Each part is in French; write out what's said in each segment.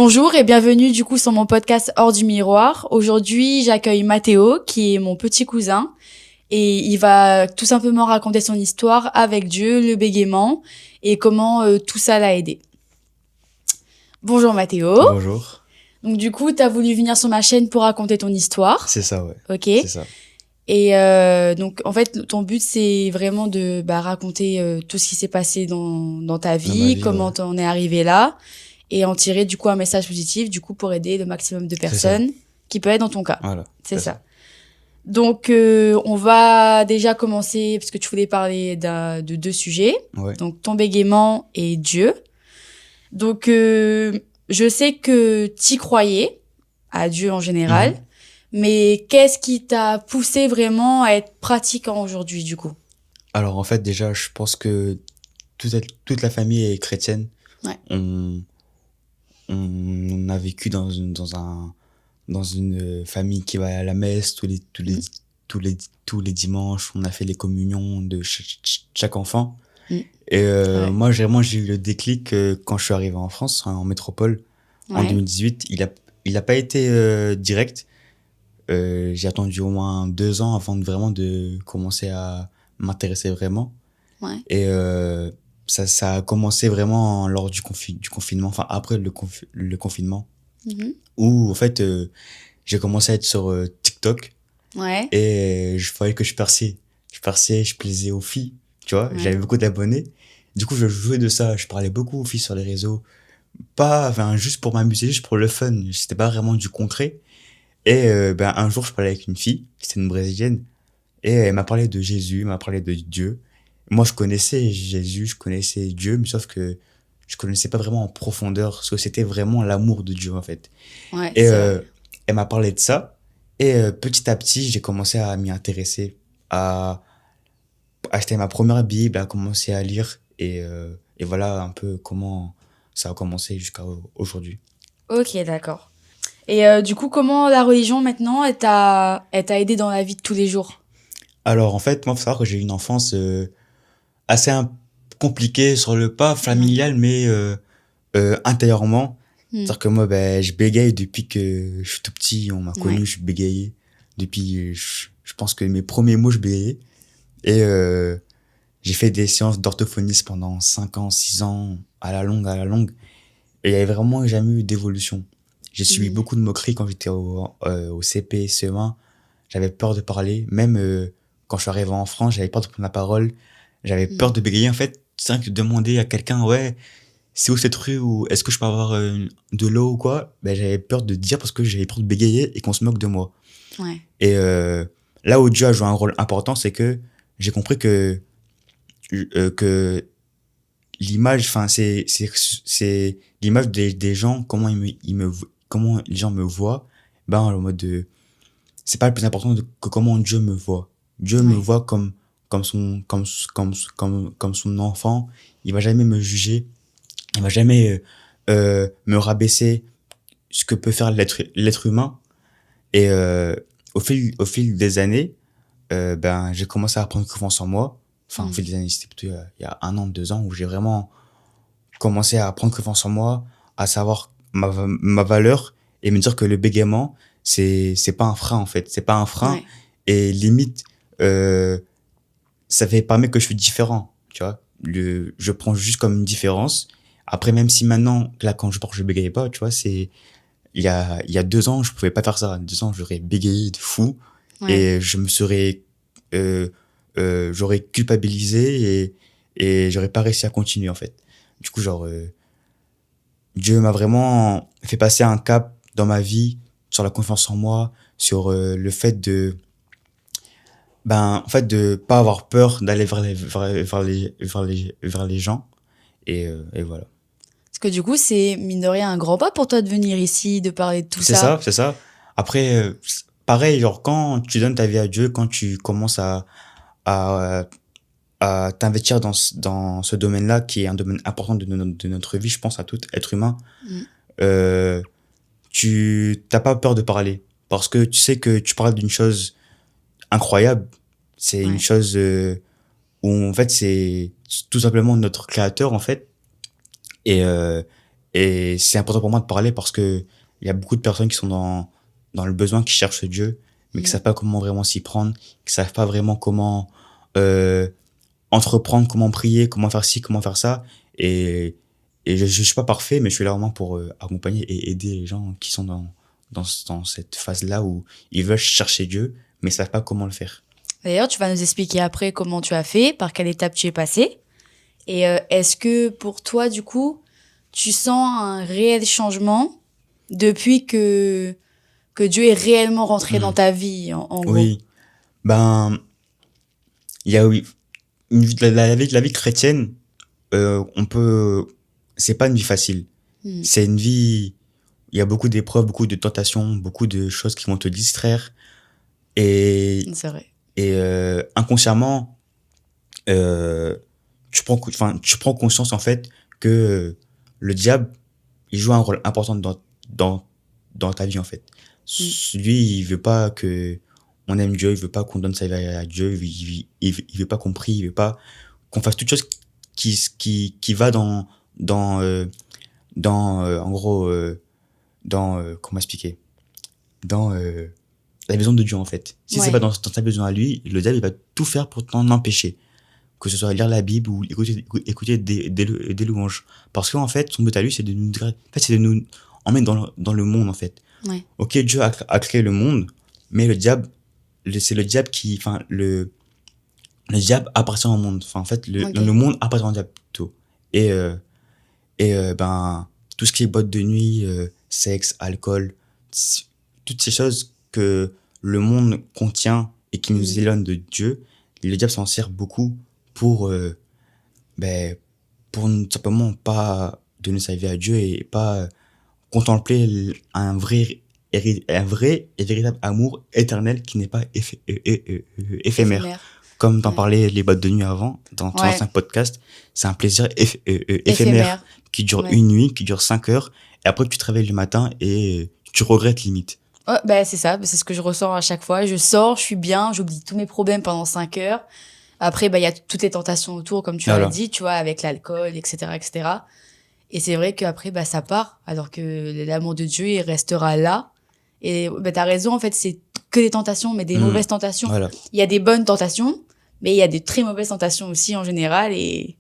Bonjour et bienvenue du coup sur mon podcast Hors du miroir. Aujourd'hui, j'accueille Mathéo qui est mon petit cousin et il va tout simplement raconter son histoire avec Dieu, le bégaiement et comment tout ça l'a aidé. Bonjour Mathéo. Bonjour. Donc du coup, tu as voulu venir sur ma chaîne pour raconter ton histoire. C'est ça, ouais. OK. C'est ça. Et donc en fait, ton but c'est vraiment de raconter tout ce qui s'est passé dans ta Dans ma vie, vie, comment ouais. t'en es arrivé là et en tirer du coup un message positif du coup pour aider le maximum de C'est ça. personnes qui peut être dans ton cas. Voilà. C'est ça. Donc on va déjà commencer parce que tu voulais parler de deux sujets. Ouais. Donc ton bégaiement et Dieu. Donc je sais que t'y croyais à Dieu en général, Mhm. mais qu'est-ce qui t'a poussé vraiment à être pratiquant aujourd'hui du coup? Alors, en fait, déjà, je pense que toute la famille est chrétienne. Ouais. On a vécu dans une famille qui va à la messe Mm. tous les dimanches. On a fait les communions de chaque enfant. Mm. Et Ouais. moi, vraiment, j'ai eu le déclic quand je suis arrivé en France, en métropole, en Ouais. 2018. Il a pas été direct. J'ai attendu au moins 2 ans avant vraiment de commencer à m'intéresser vraiment. Ouais. Et ça a commencé vraiment lors du confinement, enfin après le confinement, Mhm. où en fait j'ai commencé à être sur TikTok Ouais. et je voyais que je perçais. Je plaisais aux filles, tu vois, Ouais. j'avais beaucoup d'abonnés. Du coup, je jouais de ça, je parlais beaucoup aux filles sur les réseaux. Pas, enfin, juste pour m'amuser, juste pour le fun. C'était pas vraiment du concret. Et ben, un jour, je parlais avec une fille, c'était une brésilienne, et elle m'a parlé de Jésus, elle m'a parlé de Dieu. Moi, je connaissais Jésus, je connaissais Dieu, mais sauf que je connaissais pas vraiment en profondeur ce que c'était vraiment l'amour de Dieu, en fait. Ouais, Et c'est vrai. elle m'a parlé de ça, et petit à petit, j'ai commencé à m'y intéresser, à acheter ma première Bible, à commencer à lire, et voilà un peu comment ça a commencé jusqu'à aujourd'hui. Ok, d'accord. Et du coup, comment la religion maintenant, elle t'a aidé dans la vie de tous les jours? Alors, en fait, moi, faut savoir que j'ai eu une enfance assez compliquée sur le pas Ouais. familial, mais intérieurement. Hmm. C'est-à-dire que moi, ben, je bégaye depuis que je suis tout petit. On m'a Ouais. connu, je bégayais. Depuis, je pense que mes premiers mots, je bégayais. Et j'ai fait des séances d'orthophonisme pendant 5 ans, 6 ans, à la longue, à la longue. Et il y avait vraiment jamais eu d'évolution. J'ai subi Mhm. beaucoup de moqueries quand j'étais au CP, CE1. J'avais peur de parler. Même quand je suis arrivé en France, j'avais peur de prendre la parole. J'avais Mhm. peur de bégayer. En fait, c'est vrai que demander à quelqu'un, ouais, c'est où cette rue ou est-ce que je peux avoir de l'eau ou quoi? Ben, j'avais peur de dire parce que j'avais peur de bégayer et qu'on se moque de moi. Ouais. Et là où Dieu a joué un rôle important, c'est que j'ai compris que l'image, enfin, c'est l'image des gens, comment les gens me voient, ben, en mode de, c'est pas le plus important que comment Dieu me voit. Dieu me Ouais. voit comme son enfant. Il va jamais me juger. Il va jamais me rabaisser ce que peut faire l'être humain. Et au fil des années, ben, j'ai commencé à prendre confiance en moi. Enfin, au Mhm. fil des années, c'était plutôt il y a 1 an, 2 ans, où j'ai vraiment commencé à prendre confiance en moi, à savoir ma valeur et me dire que le bégaiement, c'est pas un frein, en fait. C'est pas un frein. Ouais. Et limite, euh, ça fait permet que je suis différent, tu vois. Je prends juste comme une différence. Après, même si maintenant, là, quand je parle, je bégaye pas, tu vois, il y a 2 ans, je pouvais pas faire ça. 2 ans, j'aurais bégayé de fou Ouais. et je me serais, euh, j'aurais culpabilisé et j'aurais pas réussi à continuer, en fait. Du coup, genre, Dieu m'a vraiment fait passer un cap dans ma vie sur la confiance en moi, sur le fait en fait, de pas avoir peur d'aller vers les gens. Et voilà. Parce que du coup, c'est mine de rien un grand pas pour toi de venir ici, de parler de tout C'est ça. ça, c'est ça. Après, pareil, genre, quand tu donnes ta vie à Dieu, quand tu commences à, à t'investir dans ce domaine-là, qui est un domaine important de notre vie, je pense à tout être humain, Mhm. euh, tu t'as pas peur de parler. Parce que tu sais que tu parles d'une chose incroyable. C'est une Ouais. chose où, en fait, c'est tout simplement notre créateur, en fait. Et Et c'est important pour moi de parler parce que il y a beaucoup de personnes qui sont dans le besoin, qui cherchent Dieu, mais qui Mm. savent pas comment vraiment s'y prendre, qui savent pas vraiment comment euh, entreprendre, comment prier, comment faire ci, comment faire ça. Et, et je suis pas parfait, mais je suis là vraiment pour accompagner et aider les gens qui sont dans cette phase-là où ils veulent chercher Dieu, mais ils savent pas comment le faire. D'ailleurs, tu vas nous expliquer après comment tu as fait, par quelle étape tu es passé. Et est-ce que pour toi, du coup, tu sens un réel changement depuis que Dieu est réellement rentré dans Mhm. ta vie, en gros? Oui, ben, il y a oui, la vie chrétienne, on peut, c'est pas une vie facile. Mm. C'est une vie, il y a beaucoup d'épreuves, beaucoup de tentations, beaucoup de choses qui vont te distraire. Et, C'est vrai. inconsciemment, euh, tu prends conscience en fait que le diable, il joue un rôle important dans, dans ta vie en fait. Mm. Lui, il veut pas que on aime Dieu, il veut pas qu'on donne sa vie à Dieu, il veut pas qu'on prie, il veut pas qu'on fasse toute chose qui va en gros, comment expliquer, dans la vision de Dieu en fait. Si c'est pas Ouais. dans sa vision à lui, le diable il va tout faire pour t'en empêcher. Que ce soit lire la Bible ou écouter des louanges. Parce qu'en fait, son but à lui, c'est de nous, c'est de nous emmener dans le monde en fait. Ouais. Ok, Dieu a créé le monde, mais le diable, c'est le diable le diable appartient au monde. Enfin, en fait, Ok. le monde appartient au diable plutôt. Et, ben, tout ce qui est boîte de nuit, sexe, alcool, c- toutes ces choses que le monde contient et qui Mm. nous éloignent de Dieu, le diable s'en sert beaucoup pour, ben, pour simplement pas donner sa vie à Dieu et pas contempler un vrai et véritable amour éternel qui n'est pas éphémère. Éphémère. Comme t'en Ouais. parlais les boîtes de nuit avant, dans ton Ouais. ancien podcast, c'est un plaisir éphémère Éphémère. qui dure Ouais. une nuit, qui dure 5 heures, et après tu te réveilles le matin et tu regrettes limite. Ouais, bah, c'est ça, c'est ce que je ressens à chaque fois. Je sors, je suis bien, j'oublie tous mes problèmes pendant 5 heures. Après, bah, il y a toutes les tentations autour, comme tu as Voilà, dit, tu vois, avec l'alcool, etc., etc. Et cetera. Et c'est vrai qu'après, bah, ça part, alors que l'amour de Dieu, il restera là. Et bah, t'as raison, en fait, c'est que des tentations, mais des Hmm. mauvaises tentations. Voilà. Il y a des bonnes tentations, mais il y a des très mauvaises tentations aussi en général. Et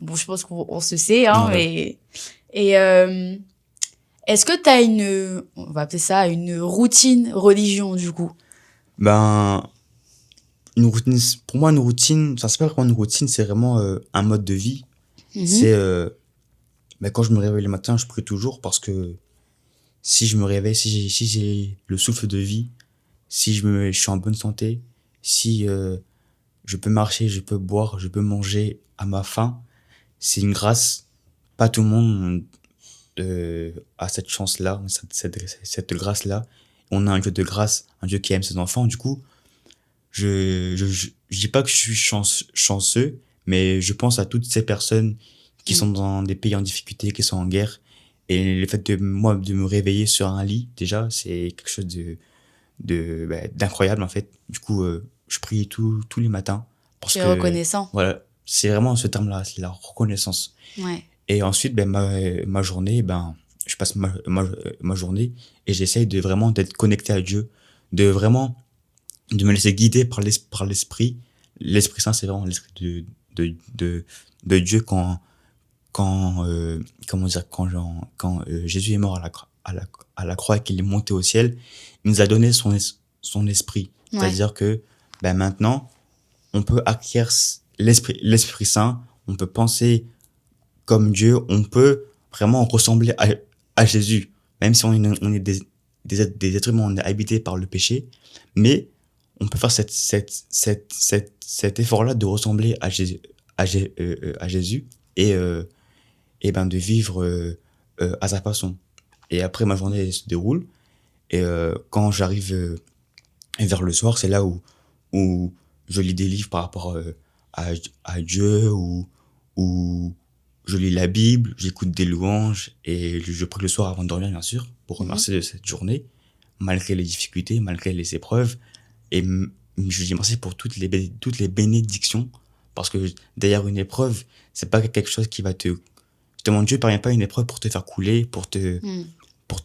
bon, je pense qu'on se sait, hein. Voilà. Et est-ce que t'as on va appeler ça une routine religion, du coup? Ben, une routine, pour moi, une routine, ça c'est pas vraiment une routine, c'est vraiment un mode de vie. C'est, Mhm. ben, quand je me réveille le matin, je prie toujours parce que si je me réveille, si j'ai le souffle de vie, si je suis en bonne santé, si je peux marcher, je peux boire, je peux manger à ma faim, c'est une grâce. Pas tout le monde a cette chance-là, cette grâce-là. On a un Dieu de grâce, un Dieu qui aime ses enfants. Du coup, je dis pas que je suis chanceux, mais je pense à toutes ces personnes qui Mm. sont dans des pays en difficulté, qui sont en guerre. Et le fait de moi de me réveiller sur un lit, déjà, c'est quelque chose d'incroyable en fait. Du coup, je prie tous les matins parce Tu es que reconnaissant. voilà, c'est vraiment ce terme-là, c'est la reconnaissance. Ouais. Et ensuite, ben, ma journée, ben, je passe ma journée et j'essaye de vraiment d'être connecté à Dieu, de vraiment de me laisser guider par l'esprit. L'Esprit Saint, c'est vraiment l'esprit de Dieu comment dire, quand Jésus est mort à la croix et qu'il est monté au ciel, il nous a donné son esprit. Ouais. C'est-à-dire que, ben maintenant, on peut acquérir l'Esprit Saint, on peut penser comme Dieu, on peut vraiment ressembler à Jésus, même si on est des êtres humains, on est habités par le péché, mais on peut faire cet effort-là de ressembler à Jésus et ben de vivre à sa façon. Et après, ma journée se déroule, et quand j'arrive vers le soir, c'est là où je lis des livres par rapport à, à Dieu, ou je lis la Bible, j'écoute des louanges et je prie le soir avant de dormir, bien sûr, pour Mhm. remercier de cette journée, malgré les difficultés, malgré les épreuves. Et je dis merci pour toutes les bénédictions, parce que derrière une épreuve, c'est pas quelque chose qui va te, Justement, Dieu ne permet pas une épreuve pour te faire couler, pour te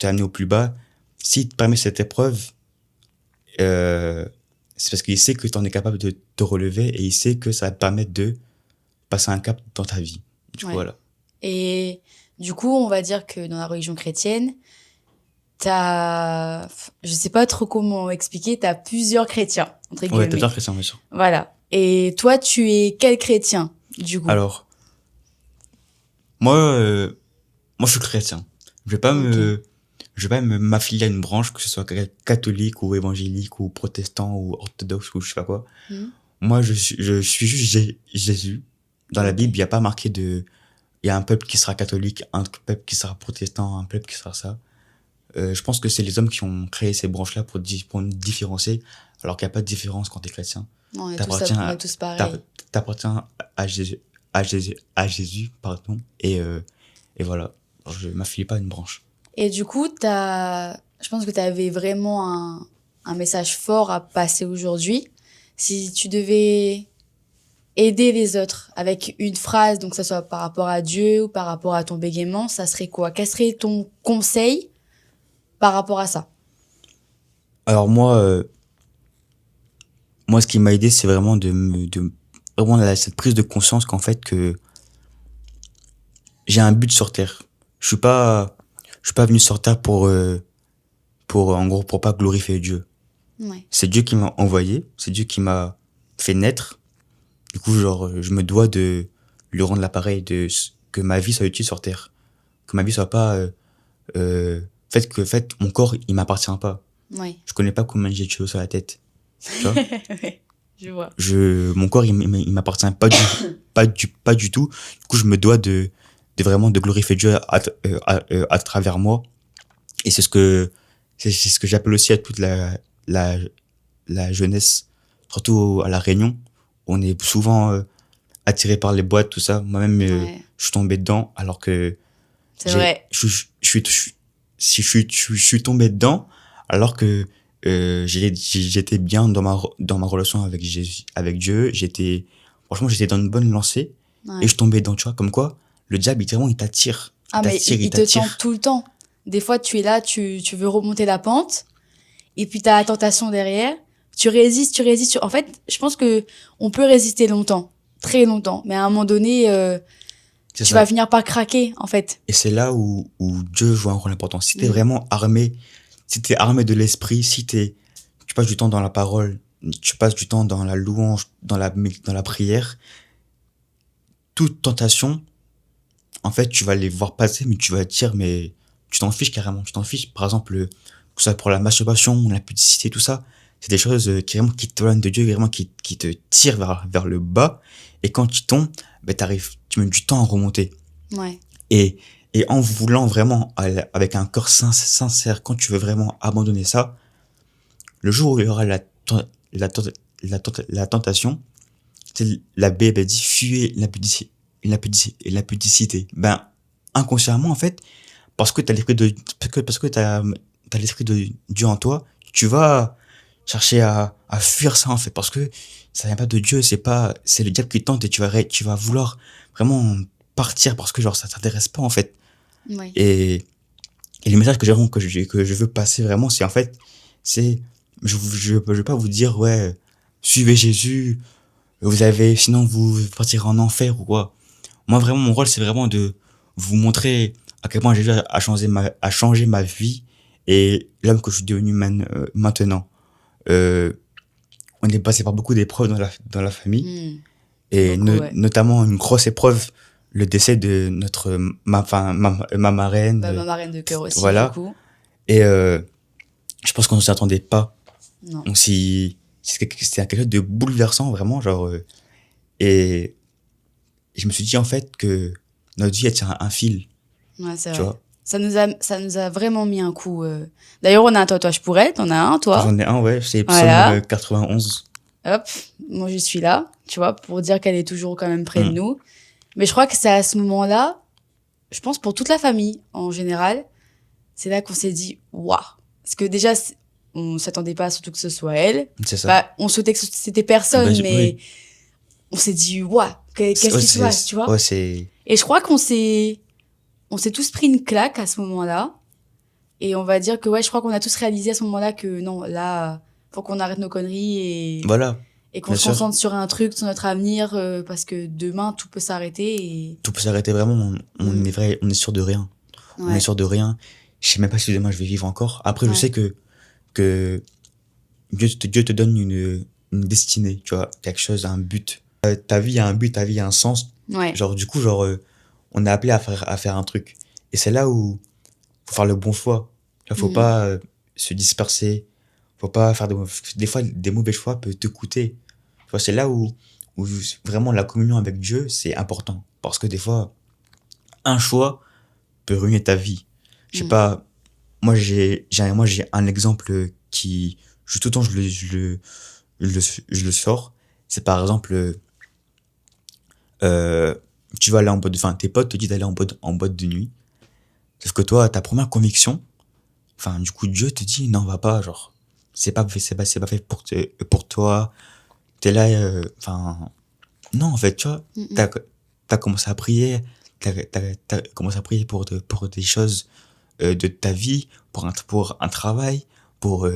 amener au plus bas. S'il te permet cette épreuve, c'est parce qu'il sait que tu en es capable de te relever et il sait que ça va te permettre de passer un cap dans ta vie. Du coup, Ouais. voilà. Et du coup, on va dire que dans la religion chrétienne, je sais pas trop comment expliquer, t'as plusieurs chrétiens, entre Ouais, t'as guillemets. bien chrétien, bien sûr. Voilà. Et toi, tu es quel chrétien, du coup? Alors, moi, moi, je suis chrétien. Je vais pas Ok. je vais pas m'affilier à une branche, que ce soit catholique ou évangélique ou protestant ou orthodoxe ou je sais pas quoi. Hmm. Moi, je suis juste Jésus. Dans la Ok. Bible, il y a pas marqué il y a un peuple qui sera catholique, un peuple qui sera protestant, un peuple qui sera ça. Je pense que c'est les hommes qui ont créé ces branches-là pour nous différencier, alors qu'il n'y a pas de différence quand t'es chrétien. On est T'appartiens on est à, tous pareils. t'appartiens à Jésus, pardon, et voilà. Alors, je m'affilie pas à une branche. Et du coup, je pense que tu avais vraiment un message fort à passer aujourd'hui. Si tu devais aider les autres avec une phrase, donc que ce soit par rapport à Dieu ou par rapport à ton bégaiement, ça serait quoi? Quel serait ton conseil par rapport à ça? Alors moi, ce qui m'a aidé, c'est vraiment vraiment cette prise de conscience qu'en fait que j'ai un but sur Terre. Je suis pas venu sur Terre en gros, pour pas glorifier Dieu. Ouais. C'est Dieu qui m'a envoyé, c'est Dieu qui m'a fait naître. Du coup, genre, je me dois de lui rendre l'appareil que ma vie soit utile sur Terre. Que ma vie soit pas, mon corps, il m'appartient pas. Ouais. Je connais pas combien j'ai de cheveux sur la tête. Tu vois? Ouais, je vois. Mon corps, il m'appartient pas du tout. Du coup, je me dois de vraiment de glorifier Dieu à travers moi. Et c'est ce que j'appelle aussi à toute la, la jeunesse, surtout à La Réunion. On est souvent attiré par les boîtes, tout ça. Moi-même, Ouais, je suis tombé dedans, alors que c'est vrai. je suis tombé dedans, alors que j'étais bien dans ma relation avec Jésus, avec Dieu. Franchement, j'étais dans une bonne lancée et Ouais. je tombais dedans, tu vois, comme quoi le diable, il t'attire. Ah, mais il Il te tente t'attire. tout le temps. Des fois, tu es là, tu veux remonter la pente, et puis t'as la tentation derrière. Tu résistes, tu résistes. En fait, je pense que on peut résister longtemps, très longtemps, mais à un moment donné, C'est tu vas ça. finir par craquer, en fait. Et c'est là où Dieu joue un rôle important. Si t'es Mm. vraiment armé, si t'es armé de l'esprit, tu passes du temps dans la parole, tu passes du temps dans la louange, dans la prière, toute tentation, en fait, tu vas les voir passer, mais tu vas te dire, mais tu t'en fiches carrément. Tu t'en fiches. Par exemple, que ce soit pour la masturbation, la pudicité, tout ça, c'est des choses qui t'éloignent de Dieu, vraiment qui te tirent vers le bas. Et quand tu tombes, ben, tu mets du temps à remonter. Ouais. Et, et en voulant vraiment, avec un corps sincère, quand tu veux vraiment abandonner ça, le jour où il y aura la, ten- la tentation, c'est la Bible dit fuyez la pudicité. Ben, inconsciemment, en fait, parce que t'as l'esprit de Dieu en toi, tu vas chercher à fuir ça, en fait, parce que ça vient pas de Dieu, c'est le diable qui tente et tu vas vouloir vraiment partir parce que, genre, ça t'intéresse pas, en fait. Ouais. Et, et le message que je veux passer vraiment, c'est en fait, c'est, je vais pas vous dire, ouais, suivez Jésus, sinon vous partirez en enfer ou quoi. Moi, vraiment, mon rôle, c'est vraiment de vous montrer à quel point Jésus a changé ma vie et l'homme que je suis devenu maintenant. Euh, on est passé par beaucoup d'épreuves dans la famille Mm. et Beaucoup, ouais. notamment une grosse épreuve, le décès de ma marraine, Bah, ma marraine de cœur aussi, du voilà. coup. Et je pense qu'on ne s'y attendait pas. Non. C'était quelque chose de bouleversant, vraiment, genre. Et je me suis dit, en fait, que notre vie, elle tient à un fil, Ouais, c'est tu vrai. vois. Ça nous a vraiment mis un coup. D'ailleurs, on a un tatouage pour elle. T'en as un, toi. J'en ai un, ouais, c'est Psaume Voilà. 91. Hop. Moi, je suis là, tu vois, pour dire qu'elle est toujours quand même près de Mm. nous. Mais je crois que c'est à ce moment-là, je pense pour toute la famille en général, c'est là qu'on s'est dit, waouh. Parce que déjà, on s'attendait pas surtout que ce soit elle. C'est ça. Bah, on souhaitait que c'était personne, Bah, mais oui. on s'est dit, waouh, qu'est-ce Ouais, qui se passe, tu vois. ouais, c'est, Et je crois qu'on s'est on s'est tous pris une claque à ce moment-là. Et on va dire que, ouais, je crois qu'on a tous réalisé à ce moment-là que non, là, faut qu'on arrête nos conneries Voilà, et qu'on bien se sûr. concentre sur un truc, sur notre avenir, parce que demain, tout peut s'arrêter et, Tout peut s'arrêter vraiment, on Mm. est vrai, on est sûr de rien. On est Ouais, sûr de rien. Je sais même pas si demain je vais vivre encore. Après, je ouais, sais que Dieu te donne une destinée, tu vois, quelque chose, un but. Ta vie a un but, ta vie a un sens. ouais. Genre, du coup, on est appelé à faire un truc. Et c'est là où faut faire le bon choix. Il faut Mhm. pas se disperser. Faut pas faire des fois, des mauvais choix peuvent te coûter. Tu vois, c'est là où vraiment la communion avec Dieu, c'est important. Parce que des fois, un choix peut ruiner ta vie. Je sais Mm. pas, moi, j'ai un exemple qui, tout le temps, je le sors. C'est par exemple, euh, tu vas aller en boîte, enfin, tes potes te disent d'aller en boîte de nuit. Sauf que toi, ta première conviction, enfin, du coup, Dieu te dit, non, va pas, genre, c'est pas fait pour toi. T'es là, enfin, non, en fait, tu vois, Mm. t'as commencé à prier, t'as commencé à prier pour des choses de ta vie, pour un travail, pour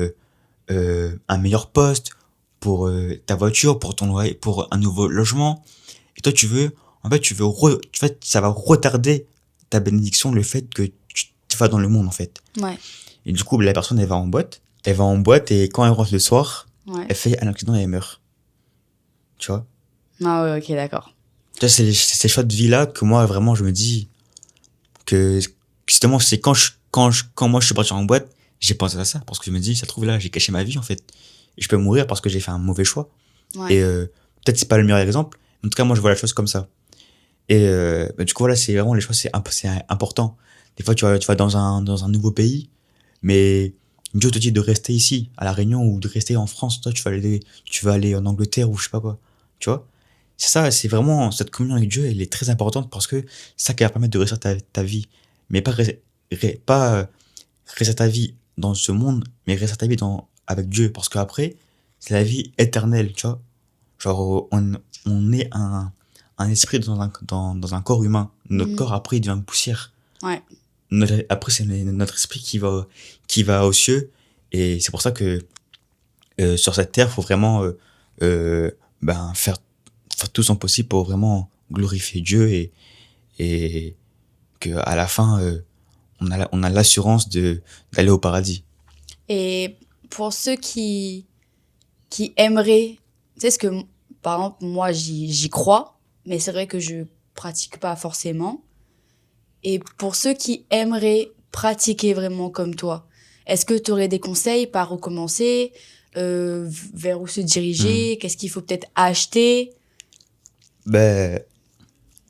un meilleur poste, pour ta voiture, pour ton loyer, pour un nouveau logement. Et toi, en fait, ça va retarder ta bénédiction, le fait que tu vas dans le monde, en fait. Ouais, Et du coup, la personne, elle va en boîte. Elle va en boîte et quand elle rentre le soir, ouais. elle fait un accident et elle meurt. Tu vois? Ah ouais, ok, d'accord. Tu vois, c'est ces choix de vie-là que moi, vraiment, je me dis que, justement, c'est quand moi je suis parti en boîte, j'ai pensé à ça. Parce que je me dis, ça se trouve là, j'ai caché ma vie, en fait. Et je peux mourir parce que j'ai fait un mauvais choix. Ouais. Et peut-être c'est pas le meilleur exemple. Mais en tout cas, moi, je vois la chose comme ça. Et bah, du coup, voilà, c'est vraiment les choix, c'est important. Des fois, tu vas dans un nouveau pays, mais Dieu te dit de rester ici, à La Réunion, ou de rester en France. Toi, tu vas aller en Angleterre ou je sais pas quoi. Tu vois? C'est ça, c'est vraiment, cette communion avec Dieu, elle est très importante parce que c'est ça qui va permettre de réussir ta vie. Mais pas réussir ta vie dans ce monde, mais réussir ta vie avec Dieu. Parce qu'après, c'est la vie éternelle, tu vois? Genre, on est un esprit dans un corps humain. Notre Mhm. corps, après, il devient poussière. Ouais. Après, c'est notre esprit qui va aux cieux. Et c'est pour ça que sur cette terre, faut vraiment ben, faire tout son possible pour vraiment glorifier Dieu et que à la fin, on a l'assurance d'aller au paradis. Et pour ceux qui aimeraient, tu sais ce que, par exemple, moi, j'y crois, mais c'est vrai que je pratique pas forcément. Et pour ceux qui aimeraient pratiquer vraiment comme toi, est-ce que tu aurais des conseils par où commencer, vers où se Hmm. diriger, qu'est-ce qu'il faut peut-être acheter? Ben,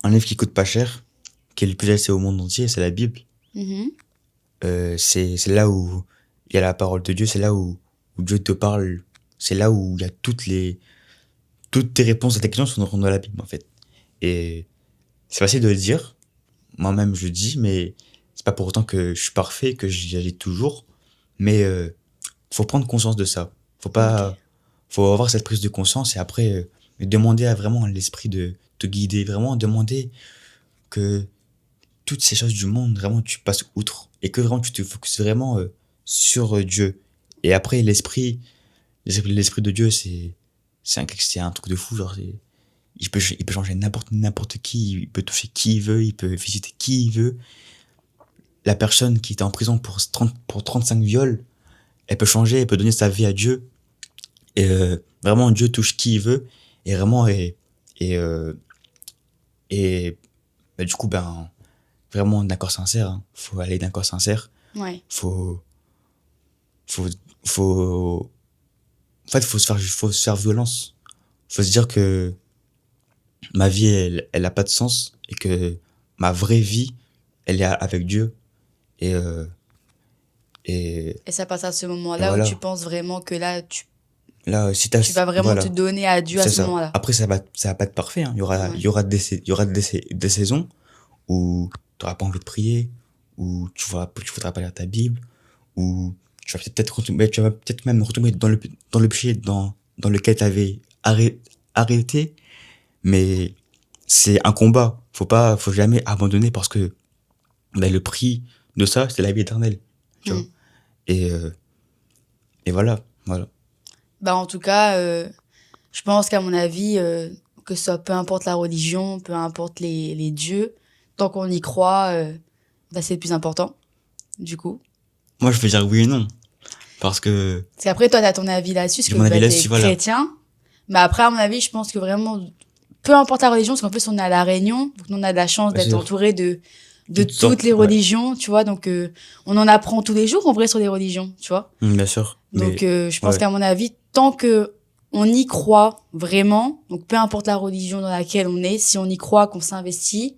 un livre qui coûte pas cher, qui est le plus accessible au monde entier, c'est la Bible. Mhm. C'est là où il y a la parole de Dieu, c'est là où Dieu te parle, c'est là où il y a toutes tes réponses à tes questions sont dans la Bible, en fait. Et c'est facile de le dire, moi-même je le dis, mais c'est pas pour autant que je suis parfait, que j'y allais toujours. Mais faut prendre conscience de ça. Ok. Faut avoir cette prise de conscience et après demander à vraiment à l'esprit de te guider, vraiment demander que toutes ces choses du monde, vraiment, tu passes outre et que vraiment tu te focuses vraiment sur Dieu. Et après, l'esprit de Dieu, c'est un truc de fou. Genre, il peut changer n'importe qui, il peut toucher qui il veut, il peut visiter qui il veut. La personne qui était en prison pour 35 viols, elle peut changer, elle peut donner sa vie à Dieu. Et vraiment, Dieu touche qui il veut. Et vraiment, et, euh, et bah, du coup, ben, vraiment d'un corps sincère. Hein. Faut aller d'un corps sincère. Ouais. Faut, faut, faut, en fait, faut se faire violence. Faut se dire que ma vie, elle a pas de sens et que ma vraie vie, elle est avec Dieu. Et, et, Et ça passe à ce et moment-là où tu voilà. penses vraiment que là, Là, si tu vas vraiment te voilà, donner à Dieu à c'est ce ça. moment-là. Après, ça va pas être parfait. Hein. Ouais. Il y aura des saisons où tu n'auras pas envie de prier, où tu voudras pas lire ta Bible, où tu vas peut-être même retomber dans le péché dans lequel tu avais arrêté. Mais c'est un combat. Faut jamais abandonner parce que ben, le prix de ça, c'est la vie éternelle, tu vois. Mm. Et, euh, et voilà, voilà. Bah, en tout cas, je pense qu'à mon avis, que ce soit peu importe la religion, peu importe les dieux, tant qu'on y croit, bah, c'est le plus important, du coup. Moi, je veux dire oui et non. Parce que Parce qu'après, toi, t'as ton avis là-dessus, parce j'ai que mon avis bah, t'es là-dessus, voilà. chrétien. Mais après, à mon avis, je pense que vraiment, peu importe la religion, parce qu'en plus, on est à La Réunion, donc on a de la chance Bien d'être sûr. entouré de Toutes toutes sortes, les ouais. religions, tu vois. Donc, on en apprend tous les jours, en vrai, sur les religions, tu vois. Bien sûr. Donc, Mais, je pense ouais. qu'à mon avis, tant que on y croit vraiment, donc peu importe la religion dans laquelle on est, si on y croit, qu'on s'investit,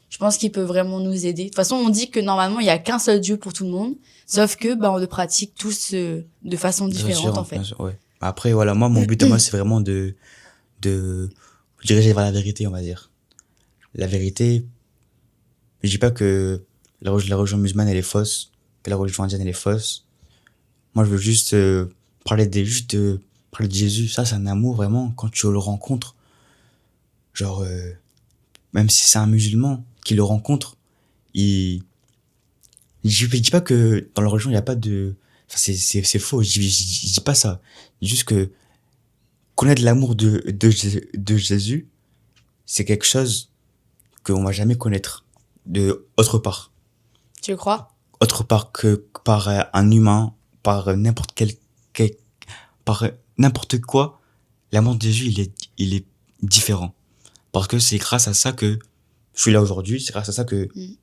je pense qu'il peut vraiment nous aider. De toute façon, on dit que normalement, il y a qu'un seul Dieu pour tout le monde, sauf que, bah, on le pratique tous de façon Bien différente, en sûr, bien fait. sûr, ouais. Après, voilà, moi, mon but à moi, c'est vraiment de diriger vers la vérité, on va dire. La vérité, je dis pas que la religion musulmane, elle est fausse, que la religion indienne, elle est fausse. Moi, je veux juste parler de Jésus. Ça, c'est un amour, vraiment, quand tu le rencontres. Genre, même si c'est un musulman qui le rencontre, il, je dis pas que dans la religion, il n'y a pas de, enfin, c'est faux, je dis pas ça. Je dis juste que connaître l'amour de Jésus, c'est quelque chose qu'on va jamais connaître de autre part. Tu le crois? Autre part que par un humain, par quel- par n'importe quoi. L'amour de Jésus, il est différent. Parce que c'est grâce à ça que je suis là aujourd'hui, c'est grâce à ça Mm.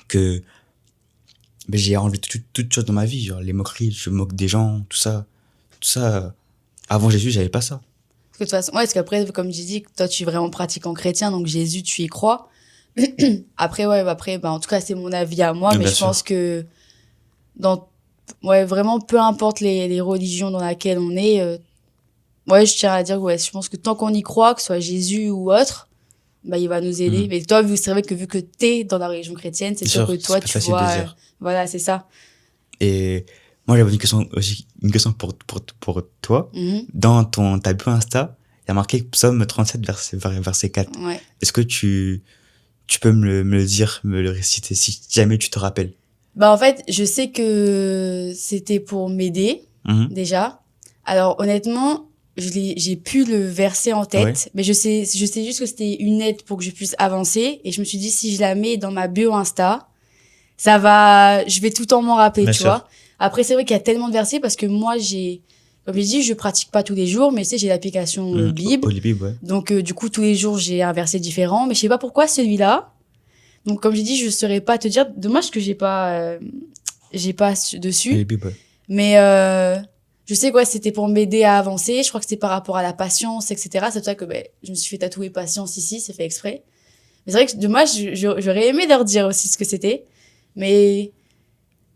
que ben, j'ai enlevé toutes choses dans ma vie, genre les moqueries, je me moque des gens, tout ça. Avant Jésus, j'avais pas ça. Parce que de toute façon, ouais, parce qu'après, comme je dis, toi, tu es vraiment pratiquant chrétien, donc Jésus, tu y crois. Après, ouais, après, bah, en tout cas, c'est mon avis à moi, mais Bien je pense sûr, que dans, ouais, vraiment, peu importe les religions dans lesquelles on est, ouais, je tiens à dire, ouais, je pense que tant qu'on y croit, que ce soit Jésus ou autre, bah, il va nous aider. Mhm. Mais toi, c'est vrai que vu que t'es dans la religion chrétienne, c'est Bien sûr que sûr, c'est toi, plus tu facile de vois, dire. voilà, c'est ça. Et moi, j'avais une question aussi, une question pour toi. Mhm. Dans ta bio Insta, il y a marqué Psaume 37, verset 4. Ouais. Est-ce que tu peux me le dire, me le réciter, si jamais tu te rappelles? Bah, en fait, je sais que c'était pour m'aider, Mhm. déjà. Alors, honnêtement, j'ai pu le verser en Ouais, tête, mais je sais juste que c'était une aide pour que je puisse avancer. Et je me suis dit, si je la mets dans ma bio Insta, je vais tout le temps m'en rappeler, bien tu vois. sûr. Après, c'est vrai qu'il y a tellement de versets parce que moi, comme je dis, je pratique pas tous les jours, mais tu sais, j'ai l'application Bible. Olivier, ouais. Donc, du coup, tous les jours, j'ai un verset différent. Mais je sais pas pourquoi celui-là. Donc, comme j'ai dit, je saurais pas te dire. Dommage que j'ai pas dessus. Olivier, ouais. Mais, je sais quoi, c'était pour m'aider à avancer. Je crois que c'était par rapport à la patience, etc. C'est pour ça que, ben, je me suis fait tatouer patience ici, c'est fait exprès. Mais c'est vrai que dommage, j'aurais aimé leur dire aussi ce que c'était. Mais,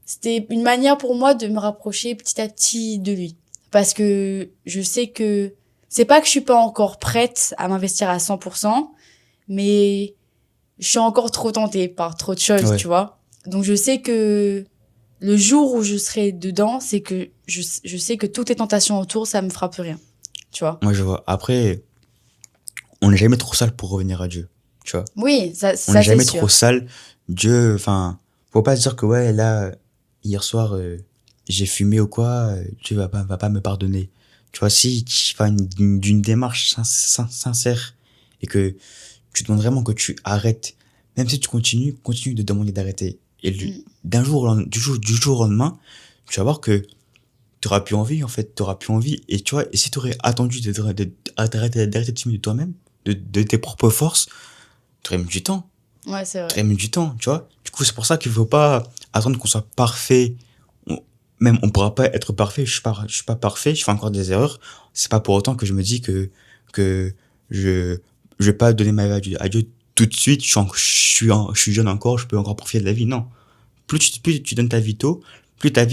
c'était une manière pour moi de me rapprocher petit à petit de lui. Parce que je sais que c'est pas que je suis pas encore prête à m'investir à 100%, mais je suis encore trop tentée par trop de choses, Ouais. tu vois. Donc je sais que le jour où je serai dedans, c'est que je sais que toutes les tentations autour, ça me fera plus rien, tu vois. Moi, je vois. Après, on n'est jamais trop sale pour revenir à Dieu. Tu vois. Oui, On n'est ça c'est jamais trop sûr. sale. Dieu, enfin, faut pas se dire que ouais, là, hier soir, j'ai fumé ou quoi, Dieu va pas me pardonner. Tu vois, si tu fais d'une démarche sincère et que tu demandes vraiment que tu arrêtes, même si tu continue de demander d'arrêter. Et Mm. du jour au lendemain, tu vas voir que t'auras plus envie, en fait, t'auras plus envie. Et tu vois, et si t'aurais attendu d'arrêter de fumer de toi-même, de tes propres forces, t'aurais mis du temps. Ouais, c'est vrai. T'aurais mis du temps, tu vois. Du coup, c'est pour ça qu'il faut pas attendre qu'on soit parfait. On- Même, on pourra pas être parfait. Je suis pas parfait. Je fais encore des erreurs. C'est pas pour autant que je me dis que je vais pas donner ma vie à Dieu tout de suite. Je suis jeune encore. Je peux encore profiter de la vie. Non. Plus tu donnes ta vie tôt, plus ta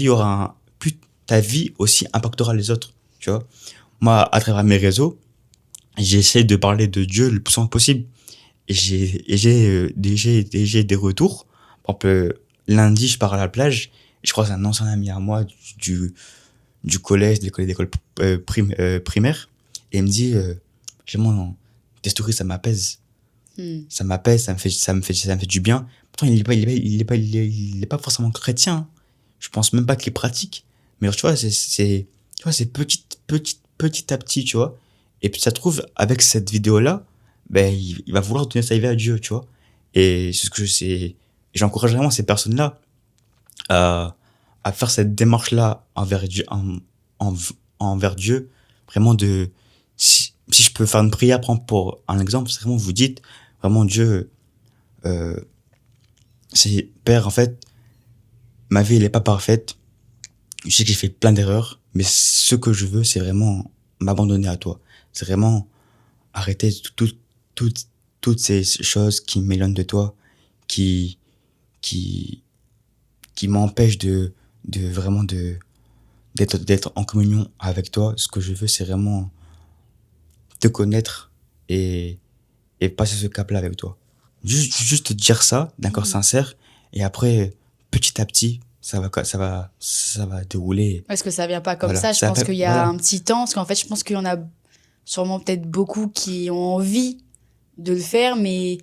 vie aussi impactera les autres, tu vois. Moi, à travers mes réseaux, j'essaie de parler de Dieu le plus souvent possible. J'ai des retours. Par exemple, lundi, je pars à la plage. Et je croise un ancien ami à moi du collège, de l'école primaire. Et il me dit, j'ai mon tes stories, ça m'apaise. Mm. Ça m'apaise, ça me fait du bien. pourtant il est pas forcément chrétien, hein. Je pense même pas qu'il pratique. Mais tu vois, tu vois, c'est petit à petit, tu vois. Et puis ça se trouve, avec cette vidéo-là, ben, il va vouloir donner sa vie à Dieu, tu vois. Et c'est ce que je sais. Et j'encourage vraiment ces personnes-là à faire cette démarche-là envers Dieu, en- envers Dieu. Vraiment si je peux faire une prière, prendre pour un exemple, c'est vraiment vous dites, vraiment Dieu, euh, c'est Père, en fait, ma vie, elle est pas parfaite. Je sais que j'ai fait plein d'erreurs, mais ce que je veux, c'est vraiment m'abandonner à toi. C'est vraiment arrêter tout- toutes ces choses qui m'éloignent de toi, qui, qui, qui m'empêchent de vraiment d'être en communion avec toi. Ce que je veux, c'est vraiment te connaître et, et passer ce cap-là avec toi. Juste te dire ça d'un cœur sincère, et après, petit à petit, ça va dérouler. Parce que ça vient pas comme Voilà. ça. Je pense qu'il y a Voilà. un petit temps. Parce qu'en fait, je pense qu'il y en a sûrement peut-être beaucoup qui ont envie de le faire, mais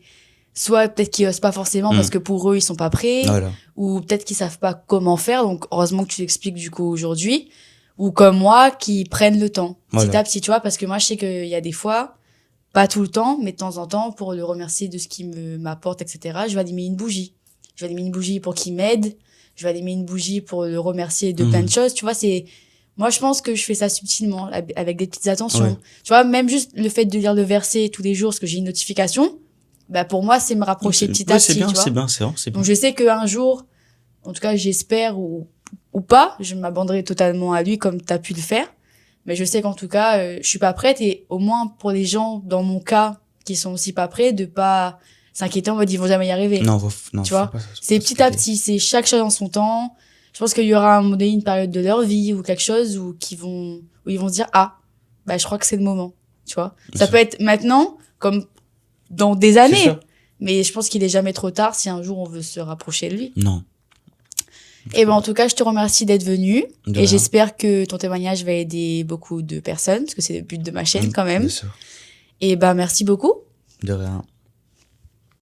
soit peut-être qu'ils osent pas forcément parce que pour eux, ils sont pas prêts. Voilà. Ou peut-être qu'ils savent pas comment faire. Donc, heureusement que tu l'expliques du coup aujourd'hui. Ou comme moi, qui prennent le temps. Petit Voilà. à petit, tu vois. Parce que moi, je sais qu'il y a des fois, pas tout le temps, mais de temps en temps, pour le remercier de ce qu'il m'apporte, etc., je vais allumer une bougie. Je vais allumer une bougie pour qu'il m'aide. Je vais allumer une bougie pour le remercier de plein de choses. Tu vois, moi, je pense que je fais ça subtilement, avec des petites attentions. Ouais. Tu vois, même juste le fait de lire le verset tous les jours, parce que j'ai une notification, bah, pour moi, c'est me rapprocher petit à Ouais, petit, tu vois. c'est bien, c'est bon, c'est bien. Donc, je sais qu'un jour, en tout cas, j'espère ou pas, je m'abandonnerai totalement à lui comme t'as pu le faire. Mais je sais qu'en tout cas, je suis pas prête, et au moins pour les gens, dans mon cas, qui sont aussi pas prêts, de pas s'inquiéter en mode ils vont jamais y arriver. Non, non, Tu faut vois, pas c'est petit à s'inquiéter. petit, c'est chaque chose en son temps. Je pense qu'il y aura à un moment donné une période de leur vie ou quelque chose où ils vont se dire, ah, bah, je crois que c'est le moment. Tu vois, ça peut être maintenant, comme dans des C'est années. ça. Mais je pense qu'il est jamais trop tard si un jour on veut se rapprocher de lui. Non. Et ben, en tout cas, je te remercie d'être venu. De Et rien. j'espère que ton témoignage va aider beaucoup de personnes, parce que c'est le but de ma chaîne quand même. Bien sûr. Et ben, merci beaucoup. De rien.